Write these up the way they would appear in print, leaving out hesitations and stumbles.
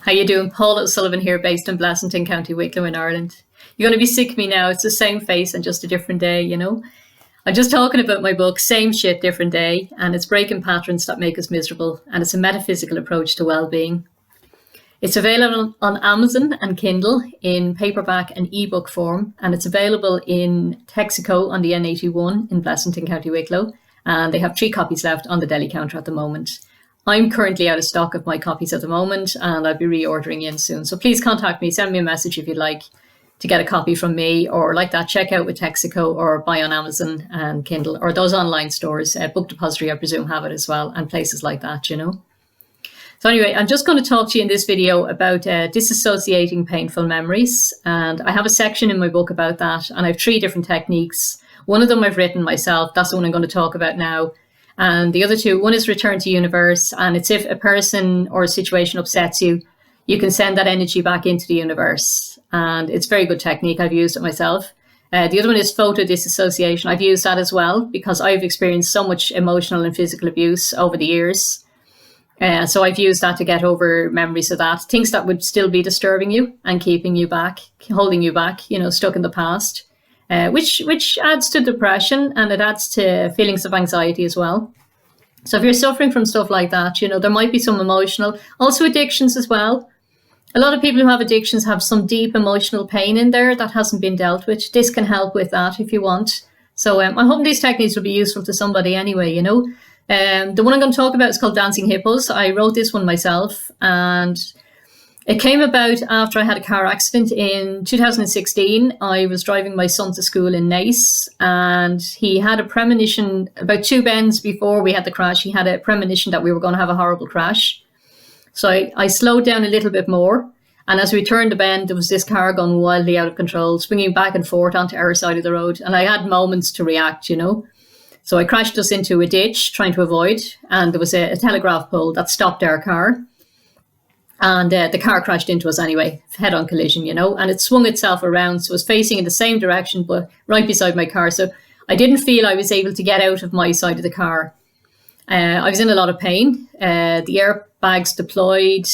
How you doing? Paul O'Sullivan here, based in Blessington, County Wicklow in Ireland. You're going to be sick of me now. It's the same face and just a different day, you know? I'm just talking about my book, Same Shit, Different Day, and it's breaking patterns that make us miserable, and it's a metaphysical approach to well-being. It's available on Amazon and Kindle in paperback and ebook form, and it's available in Texaco on the N81 in Blessington, County Wicklow, and they have 3 copies left on the deli counter at the moment. I'm currently out of stock of my copies at the moment, and I'll be reordering in soon. So please contact me, send me a message if you'd like to get a copy from me, or like that, check out with Texaco or buy on Amazon and Kindle, or those online stores. Book Depository, I presume, have it as well, and places like that, you know. So anyway, I'm just going to talk to you in this video about disassociating painful memories. And I have a section in my book about that, and I have 3 different techniques. One of them I've written myself. That's the one I'm going to talk about now. And the other 2, one is return to universe. And it's if a person or a situation upsets you, you can send that energy back into the universe. And it's a very good technique. I've used it myself. The other one is photo disassociation. I've used that as well because I've experienced so much emotional and physical abuse over the years. So I've used that to get over memories of that. Things that would still be disturbing you and keeping you back, holding you back, you know, stuck in the past. Which adds to depression, and it adds to feelings of anxiety as well. So if you're suffering from stuff like that, you know, there might be some emotional, also addictions as well. A lot of people who have addictions have some deep emotional pain in there that hasn't been dealt with. This can help with that if you want. So I'm hoping these techniques will be useful to somebody anyway, you know. The one I'm going to talk about is called Dancing Hippos. I wrote this one myself, and it came about after I had a car accident in 2016. I was driving my son to school in Naas, and he had a premonition about 2 bends before we had the crash. He had a premonition that we were going to have a horrible crash. So I slowed down a little bit more. And as we turned the bend, there was this car going wildly out of control, swinging back and forth onto our side of the road. And I had moments to react, you know. So I crashed us into a ditch trying to avoid. And there was a telegraph pole that stopped our car. And the car crashed into us anyway, head-on collision, you know, and it swung itself around. So it was facing in the same direction, but right beside my car. So I didn't feel I was able to get out of my side of the car. I was in a lot of pain. The airbags deployed.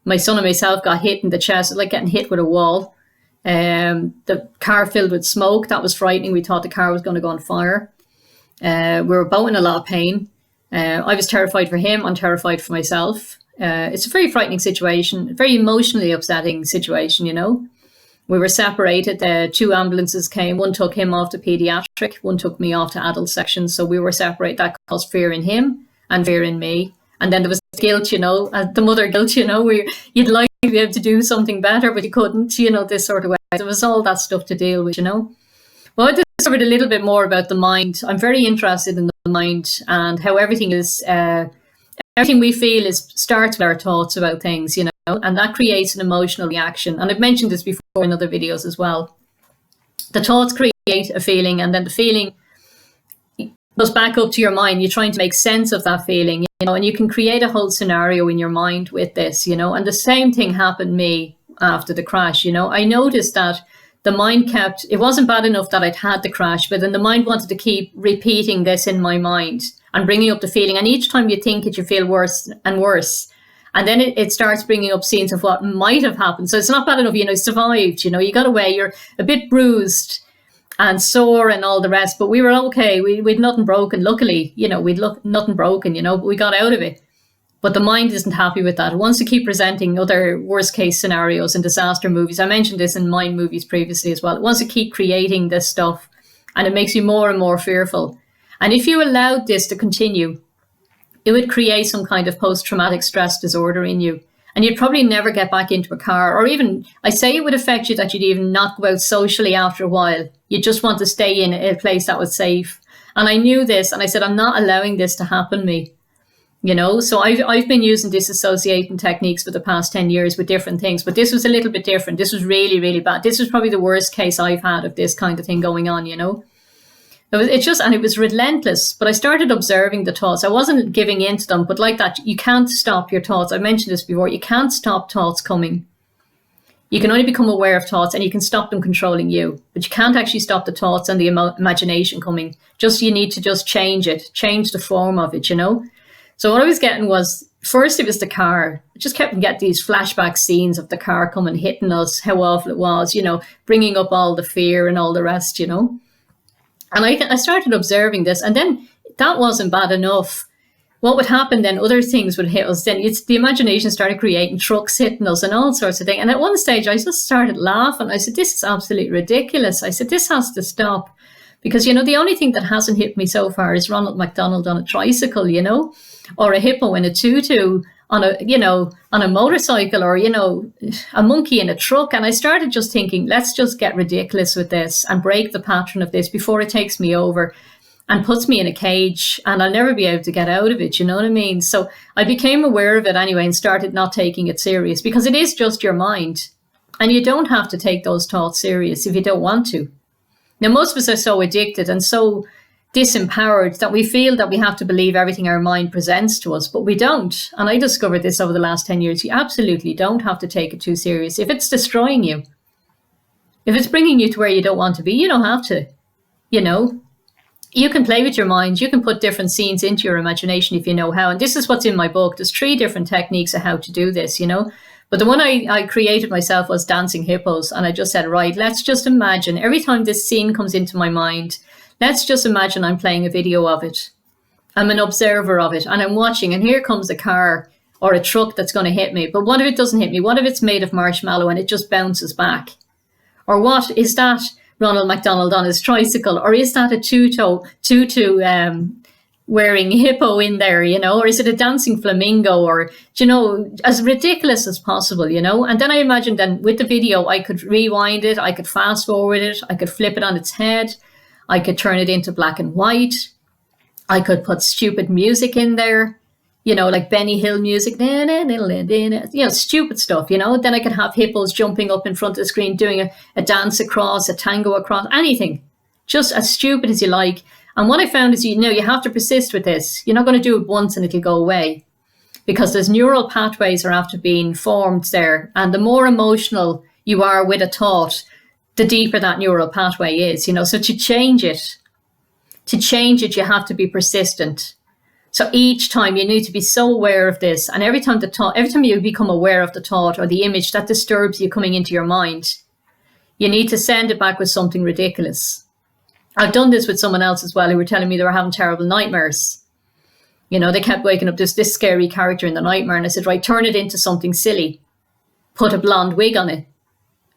My son and myself got hit in the chest, like getting hit with a wall. The car filled with smoke. That was frightening. We thought the car was going to go on fire. We were both in a lot of pain. I was terrified for him. I'm terrified for myself. It's a very frightening situation, a very emotionally upsetting situation, you know. We were separated. 2 ambulances came. One took him off to pediatric. One took me off to adult section. So we were separated. That caused fear in him and fear in me. And then there was guilt, you know, the mother guilt, you know, where you'd like to be able to do something better, but you couldn't, you know, this sort of way. There was all that stuff to deal with, you know. Well, I discovered a little bit more about the mind. I'm very interested in the mind and how everything is... Everything we feel starts with our thoughts about things, you know, and that creates an emotional reaction. And I've mentioned this before in other videos as well. The thoughts create a feeling, and then the feeling goes back up to your mind. You're trying to make sense of that feeling, you know, and you can create a whole scenario in your mind with this, you know. And the same thing happened to me after the crash, you know. I noticed that the mind it wasn't bad enough that I'd had the crash, but then the mind wanted to keep repeating this in my mind and bringing up the feeling. And each time you think it, you feel worse and worse. And then it starts bringing up scenes of what might have happened. So it's not bad enough, you know, survived, you know, you got away, you're a bit bruised and sore and all the rest, but we were okay. We'd nothing broken, luckily, you know, nothing broken, you know, but we got out of it. But the mind isn't happy with that. It wants to keep presenting other worst case scenarios and disaster movies. I mentioned this in mind movies previously as well. It wants to keep creating this stuff, and it makes you more and more fearful. And if you allowed this to continue, it would create some kind of post-traumatic stress disorder in you. And you'd probably never get back into a car, or even, I say it would affect you that you'd even not go out socially after a while. You just want to stay in a place that was safe. And I knew this, and I said, I'm not allowing this to happen to me. You know, so I've been using disassociating techniques for the past 10 years with different things, but this was a little bit different. This was really, really bad. This was probably the worst case I've had of this kind of thing going on, you know. It was relentless, but I started observing the thoughts. I wasn't giving in to them, but like that, you can't stop your thoughts. I mentioned this before. You can't stop thoughts coming. You can only become aware of thoughts, and you can stop them controlling you, but you can't actually stop the thoughts and the imagination coming. You need to just change it, change the form of it, you know. So what I was getting was First, it was the car. I just kept getting these flashback scenes of the car coming, hitting us, how awful it was, bringing up all the fear and all the rest, And I started observing this, and then that wasn't bad enough. What would happen then? Other things would hit us. Then the imagination started creating trucks hitting us and all sorts of things. And at one stage, I just started laughing. I said, "This is absolutely ridiculous." I said, "This has to stop." Because, the only thing that hasn't hit me so far is Ronald McDonald on a tricycle, or a hippo in a tutu on a motorcycle, or, a monkey in a truck. And I started just thinking, let's just get ridiculous with this and break the pattern of this before it takes me over and puts me in a cage, and I'll never be able to get out of it. You know what I mean? So I became aware of it anyway and started not taking it serious, because it is just your mind, and you don't have to take those thoughts serious if you don't want to. Now, most of us are so addicted and so disempowered that we feel that we have to believe everything our mind presents to us, but we don't. And I discovered this over the last 10 years. You absolutely don't have to take it too serious. If it's destroying you, if it's bringing you to where you don't want to be, you don't have to, You can play with your mind. You can put different scenes into your imagination if you know how. And this is what's in my book. There's 3 different techniques of how to do this, But the one I created myself was dancing hippos. And I just said, right, let's just imagine every time this scene comes into my mind, let's just imagine I'm playing a video of it. I'm an observer of it, and I'm watching, and here comes a car or a truck that's going to hit me. But what if it doesn't hit me? What if it's made of marshmallow and it just bounces back? Or what is that? Ronald McDonald on his tricycle, or is that a tutu wearing hippo in there, or is it a dancing flamingo, or as ridiculous as possible, And then I imagined then with the video I could rewind it, I could fast forward it, I could flip it on its head, I could turn it into black and white, I could put stupid music in there, like Benny Hill music, stupid stuff, Then I could have hippos jumping up in front of the screen, doing a dance across, a tango across, anything, just as stupid as you like. And what I found is, you have to persist with this. You're not going to do it once and it'll go away, because there's neural pathways are after being formed there. And the more emotional you are with a thought, the deeper that neural pathway is, So to change it, you have to be persistent. So each time you need to be so aware of this, and every time you become aware of the thought or the image that disturbs you coming into your mind, you need to send it back with something ridiculous. I've done this with someone else as well, who were telling me they were having terrible nightmares. They kept waking up this scary character in the nightmare, and I said, right, turn it into something silly. Put a blonde wig on it.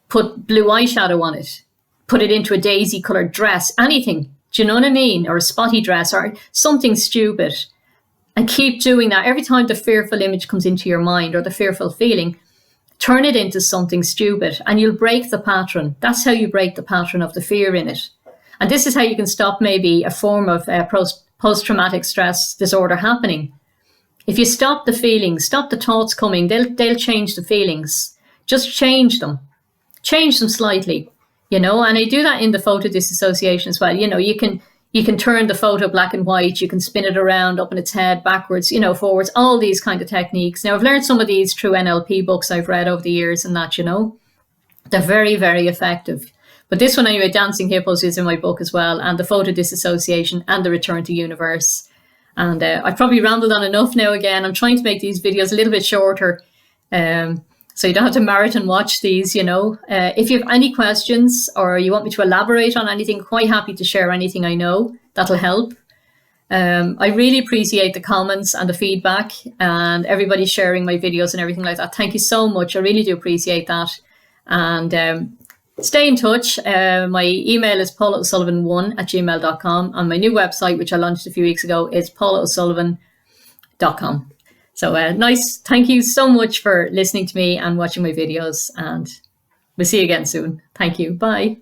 Put blue eyeshadow on it. Put it into a daisy coloured dress. Anything. Do you know what I mean? Or a spotty dress or something stupid. And keep doing that. Every time the fearful image comes into your mind or the fearful feeling, turn it into something stupid and you'll break the pattern. That's how you break the pattern of the fear in it. And this is how you can stop maybe a form of post-traumatic stress disorder happening. If you stop the feelings, stop the thoughts coming, they'll change the feelings. Just change them slightly, And I do that in the photo disassociation as well. You can turn the photo black and white, you can spin it around up in its head, backwards, forwards, all these kind of techniques. Now, I've learned some of these through NLP books I've read over the years and that, They're very, very effective. But this one anyway, Dancing Hippos, is in my book as well, and the photo disassociation and the return to universe. And I've probably rambled on enough now again. I'm trying to make these videos a little bit shorter, so you don't have to marathon watch these, If you have any questions or you want me to elaborate on anything, quite happy to share anything I know. That'll help. I really appreciate the comments and the feedback and everybody sharing my videos and everything like that. Thank you so much. I really do appreciate that. And stay in touch. My email is paulaosullivan1@gmail.com, and my new website, which I launched a few weeks ago, is paulaosullivan.com. So nice. Thank you so much for listening to me and watching my videos, and we'll see you again soon. Thank you. Bye.